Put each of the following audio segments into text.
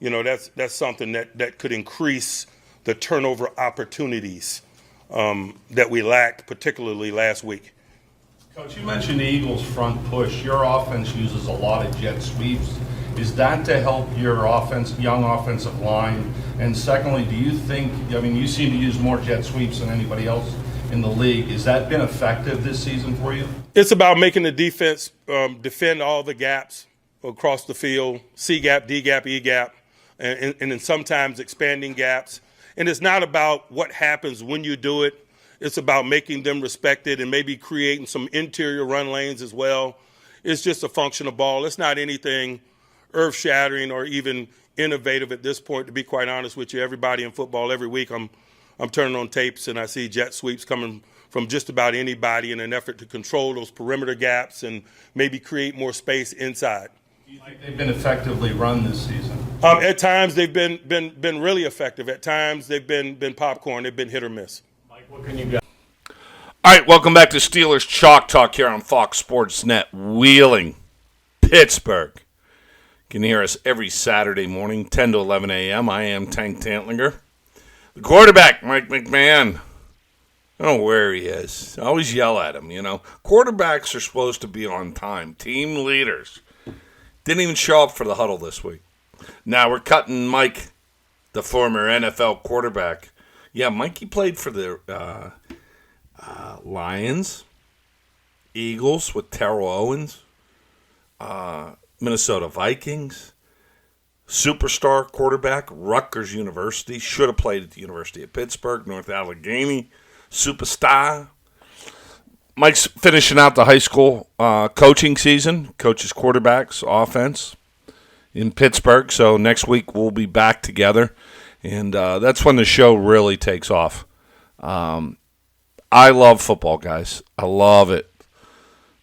that's something that could increase the turnover opportunities that we lacked, particularly last week. Coach, you mentioned the Eagles' front push. Your offense uses a lot of jet sweeps. Is that to help your young offensive line? And secondly, do you think, you seem to use more jet sweeps than anybody else in the league. Has that been effective this season for you? It's about making the defense defend all the gaps across the field, C gap, D gap, E gap, and then sometimes expanding gaps. And it's not about what happens when you do it. It's about making them respected and maybe creating some interior run lanes as well. It's just a function of ball. It's not anything earth-shattering or even innovative at this point, to be quite honest with you. Everybody in football, every week I'm turning on tapes and I see jet sweeps coming from just about anybody in an effort to control those perimeter gaps and maybe create more space inside. Do you think they've been effectively run this season? At times they've been really effective. At times they've been popcorn. They've been hit or miss. Mike, what can you get? All right, welcome back to Steelers Chalk Talk here on Fox Sports Net, Wheeling, Pittsburgh. You can hear us every Saturday morning, 10 to 11 a.m. I am Tantlinger. The quarterback, Mike McMahon. I don't know where he is. I always yell at him, Quarterbacks are supposed to be on time. Team leaders. Didn't even show up for the huddle this week. Now we're cutting Mike, the former NFL quarterback. Yeah, Mikey played for the Lions, Eagles with Terrell Owens, Minnesota Vikings, superstar quarterback, Rutgers University, should have played at the University of Pittsburgh, North Allegheny, superstar. Mike's finishing out the high school coaching season, coaches quarterbacks, offense in Pittsburgh. So next week we'll be back together, and that's when the show really takes off. I love football, guys. I love it.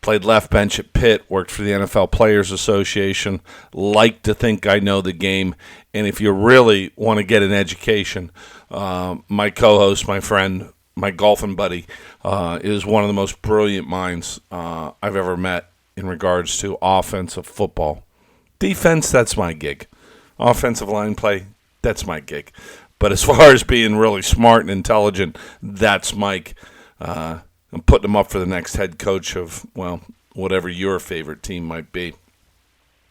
Played left bench at Pitt, worked for the NFL Players Association, like to think I know the game. And if you really want to get an education, my co-host, my friend, my golfing buddy, is one of the most brilliant minds I've ever met in regards to offensive football. Defense, that's my gig. Offensive line play, that's my gig. But as far as being really smart and intelligent, that's Mike. I'm putting him up for the next head coach of, whatever your favorite team might be.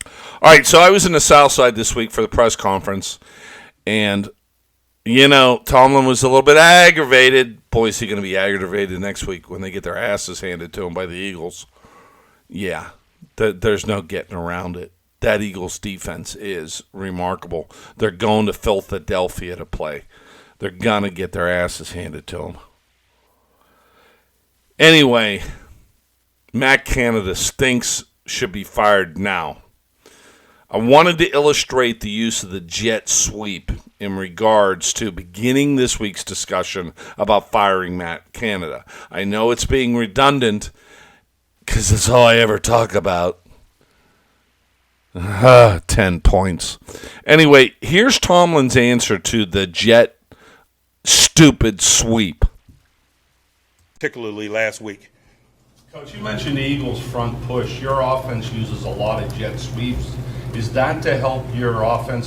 All right, so I was in the South Side this week for the press conference, and, Tomlin was a little bit aggravated. Boy, is he going to be aggravated next week when they get their asses handed to him by the Eagles. Yeah, there's no getting around it. That Eagles defense is remarkable. They're going to Philadelphia to play. They're going to get their asses handed to them. Anyway, Matt Canada stinks, should be fired now. I wanted to illustrate the use of the jet sweep in regards to beginning this week's discussion about firing Matt Canada. I know it's being redundant because that's all I ever talk about. 10 points. Anyway, here's Tomlin's answer to the jet stupid sweep. Particularly last week. Coach, you mentioned the Eagles' front push. Your offense uses a lot of jet sweeps. Is that to help your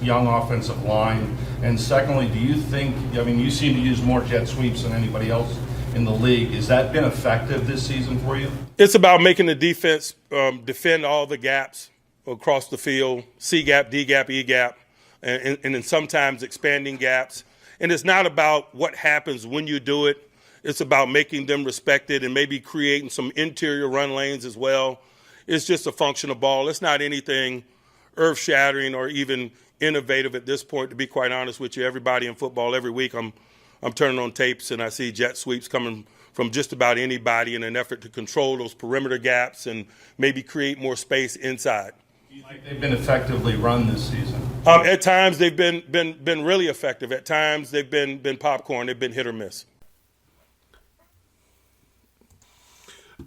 young offensive line? And secondly, do you think, you seem to use more jet sweeps than anybody else in the league. Has that been effective this season for you? It's about making the defense defend all the gaps across the field, C gap, D gap, E gap, and then sometimes expanding gaps. And it's not about what happens when you do it. It's about making them respected and maybe creating some interior run lanes as well. It's just a function of ball. It's not anything earth-shattering or even innovative at this point, to be quite honest with you. Everybody in football, every week I'm turning on tapes and I see jet sweeps coming from just about anybody in an effort to control those perimeter gaps and maybe create more space inside. Do you think they've been effectively run this season? At times they've been really effective. At times they've been popcorn. They've been hit or miss.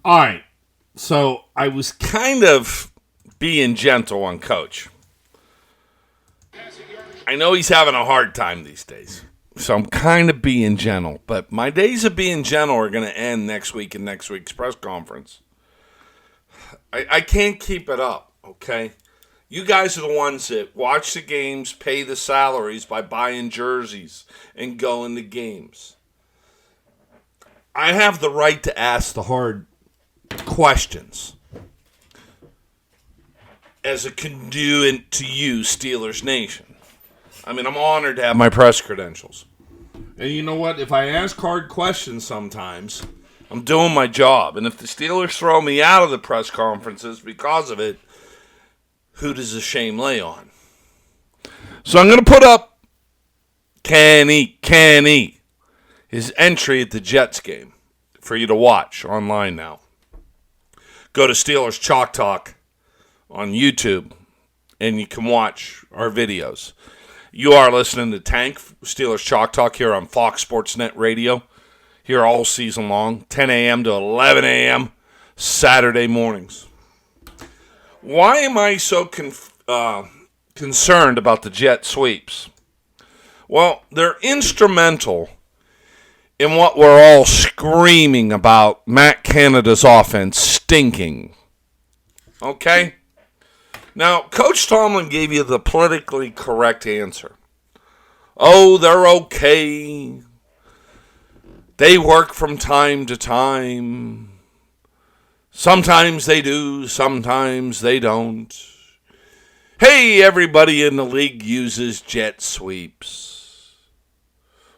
All right, so I was kind of being gentle on Coach. I know he's having a hard time these days, so I'm kind of being gentle. But my days of being gentle are going to end next week in next week's press conference. I can't keep it up, okay? You guys are the ones that watch the games, pay the salaries by buying jerseys and going to games. I have the right to ask the hard questions as a conduit to you, Steelers Nation. I mean, I'm honored to have my press credentials. And you know what? If I ask hard questions sometimes, I'm doing my job. And if the Steelers throw me out of the press conferences because of it, who does the shame lay on? So I'm going to put up Kenny, his entry at the Jets game for you to watch online now. Go to Steelers Chalk Talk on YouTube, and you can watch our videos. You are listening to Tank, Steelers Chalk Talk here on Fox Sports Net Radio, here all season long, 10 a.m. to 11 a.m. Saturday mornings. Why am I so concerned about the jet sweeps? Well, they're instrumental in what we're all screaming about Matt Canada's offense stinking. Okay? Now, Coach Tomlin gave you the politically correct answer. Oh, they're okay. They work from time to time. Sometimes they do, sometimes they don't. Hey, everybody in the league uses jet sweeps.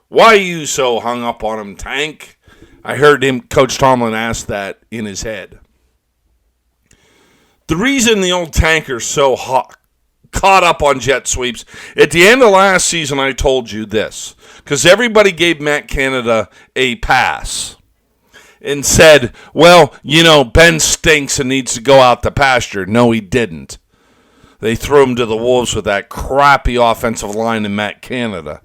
Why are you so hung up on them, Tank? I heard Coach Tomlin ask that in his head. The reason the old tanker's so caught up on jet sweeps, at the end of last season I told you this, because everybody gave Matt Canada a pass and said, well, you know, Ben stinks and needs to go out to pasture. No, he didn't. They threw him to the wolves with that crappy offensive line in Matt Canada.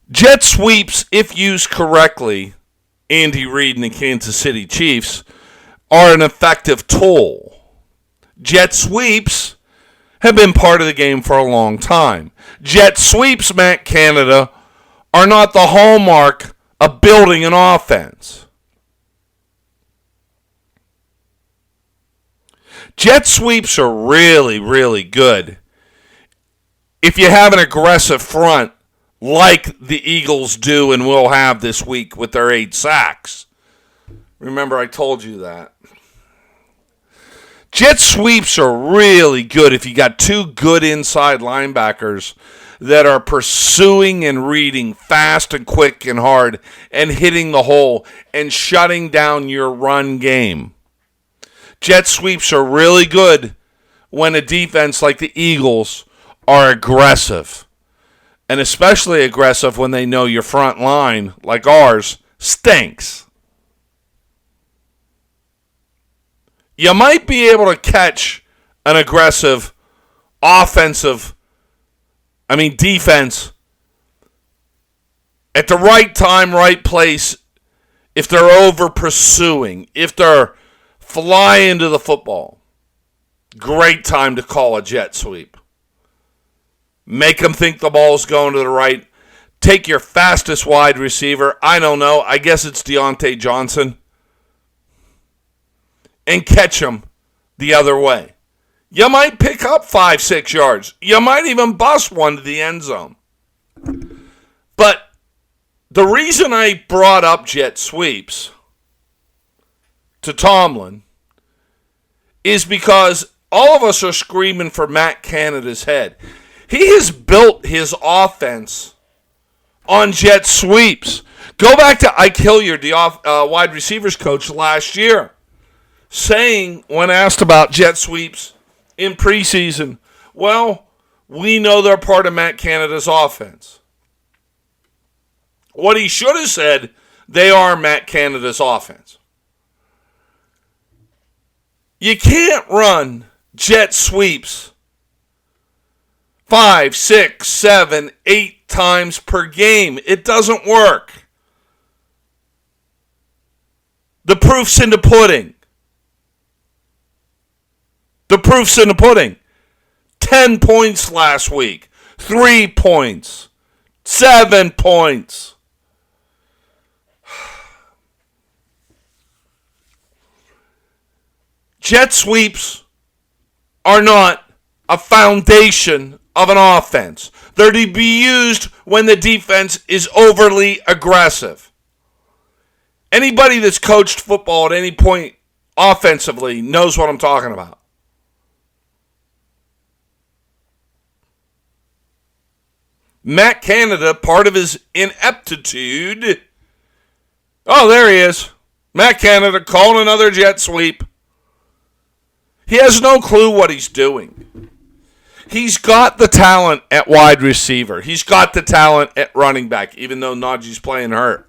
Jet sweeps, if used correctly, Andy Reid and the Kansas City Chiefs, are an effective tool. Jet sweeps have been part of the game for a long time. Jet sweeps, Matt Canada, are not the hallmark of building an offense. Jet sweeps are really, really good if you have an aggressive front like the Eagles do and will have this week with their 8 sacks. Remember, I told you that. Jet sweeps are really good if you got 2 good inside linebackers that are pursuing and reading fast and quick and hard and hitting the hole and shutting down your run game. Jet sweeps are really good when a defense like the Eagles are aggressive. And especially aggressive when they know your front line, like ours, stinks. You might be able to catch an aggressive defense at the right time, right place if they're over pursuing, if they're flying to the football. Great time to call a jet sweep. Make them think the ball's going to the right. Take your fastest wide receiver. I don't know. I guess it's Dionte Johnson. And catch him the other way. You might pick up 5-6 yards. You might even bust one to the end zone. But the reason I brought up jet sweeps to Tomlin is because all of us are screaming for Matt Canada's head. He has built his offense on jet sweeps. Go back to Ike Hilliard, the wide receivers coach last year, saying when asked about jet sweeps in preseason, well, we know they're part of Matt Canada's offense. What he should have said, they are Matt Canada's offense. You can't run jet sweeps 5, 6, 7, 8 times per game. It doesn't work. The proof's in the pudding. The proof's in the pudding. 10 points last week. 3 points. 7 points. Jet sweeps are not a foundation of an offense. They're to be used when the defense is overly aggressive. Anybody that's coached football at any point offensively knows what I'm talking about. Matt Canada, part of his ineptitude. Oh, there he is. Matt Canada calling another jet sweep. He has no clue what he's doing. He's got the talent at wide receiver. He's got the talent at running back, even though Najee's playing hurt.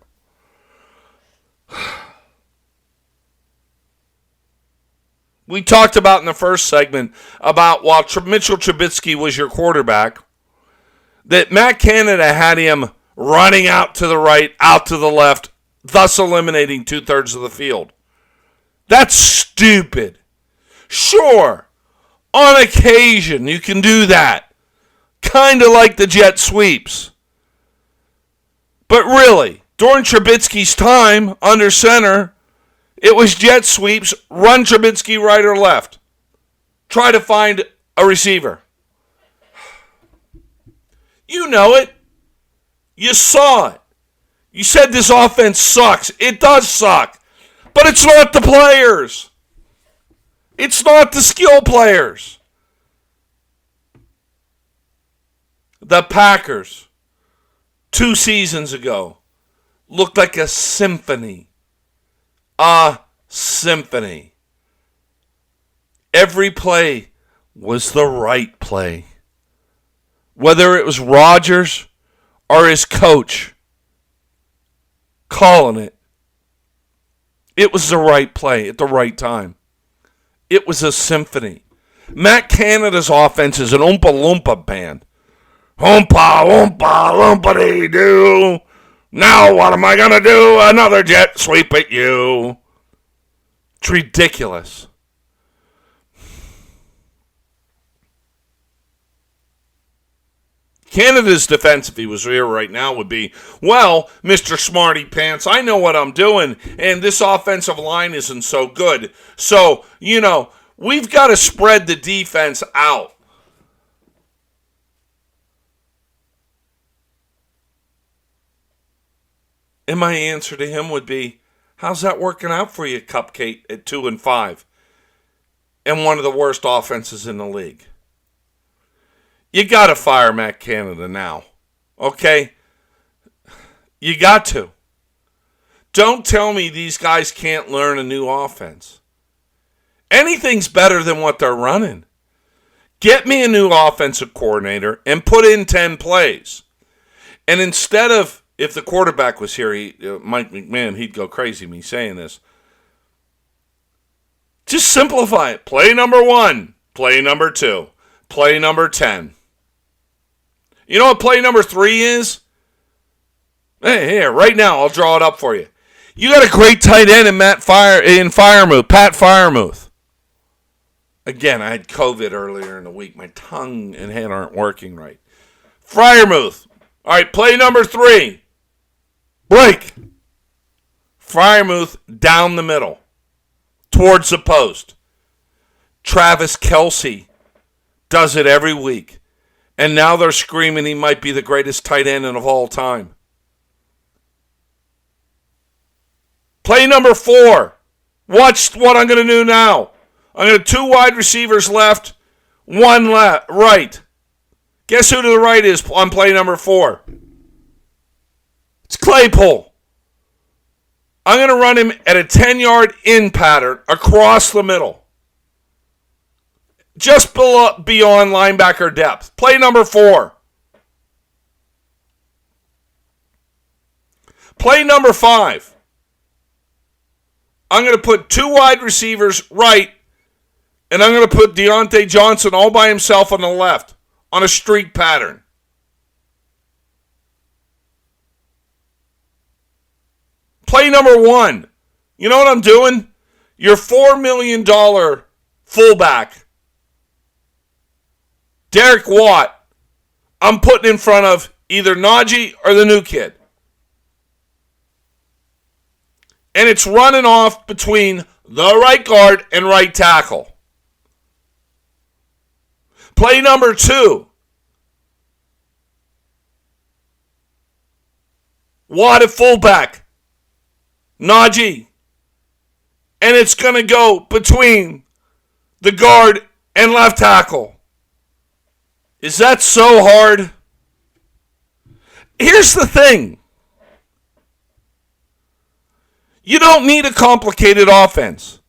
We talked about in the first segment about while Mitchell Trubisky was your quarterback, that Matt Canada had him running out to the right, out to the left, thus eliminating 2/3 of the field. That's stupid. Sure, on occasion you can do that. Kind of like the jet sweeps. But really, during Trubisky's time under center, it was jet sweeps, run Trubisky right or left. Try to find a receiver. You know it. You saw it. You said this offense sucks. It does suck. But it's not the players. It's not the skill players. The Packers, 2 seasons ago, looked like a symphony. A symphony. Every play was the right play. Whether it was Rodgers or his coach calling it, it was the right play at the right time. It was a symphony. Matt Canada's offense is an Oompa Loompa band. Oompa, Oompa, Loompa-dee-doo. Now what am I going to do? Another jet sweep at you. It's ridiculous. Canada's defense, if he was here right now, would be, well, Mr. Smarty Pants, I know what I'm doing, and this offensive line isn't so good. So, we've got to spread the defense out. And my answer to him would be, how's that working out for you, Cupcake, at 2-5? And one of the worst offenses in the league. You got to fire Matt Canada now, okay? You got to. Don't tell me these guys can't learn a new offense. Anything's better than what they're running. Get me a new offensive coordinator and put in 10 plays. And instead of, if the quarterback was here, Mike McMahon, he'd go crazy me saying this. Just simplify it. Play number 1, play number 2, play number 10. You know what play number 3 is? Hey, here, right now, I'll draw it up for you. You got a great tight end in Freiermuth, Pat Freiermuth. Again, I had COVID earlier in the week. My tongue and head aren't working right. Freiermuth. All right, play number 3. Break. Freiermuth down the middle, towards the post. Travis Kelce does it every week. And now they're screaming he might be the greatest tight end of all time. Play number 4. Watch what I'm going to do now. I'm going to 2 wide receivers left, 1 right. Guess who to the right is on play number 4? It's Claypool. I'm going to run him at a 10-yard in pattern across the middle. Just beyond linebacker depth. Play number 4. Play number 5. I'm going to put 2 wide receivers right, and I'm going to put Dionte Johnson all by himself on the left on a streak pattern. Play number 1. You know what I'm doing? Your $4 million fullback, Derek Watt, I'm putting in front of either Najee or the new kid. And it's running off between the right guard, and right tackle. Play number 2. Watt at fullback. Najee. And it's going to go between the guard and left tackle. Is that so hard? Here's the thing. You don't need a complicated offense.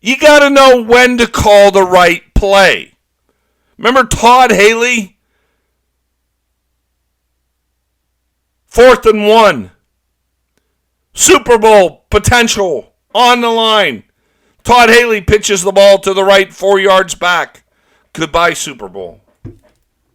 You got to know when to call the right play. Remember Todd Haley? 4th and 1. Super Bowl potential on the line. Todd Haley pitches the ball to the right 4 yards back. Goodbye, Super Bowl.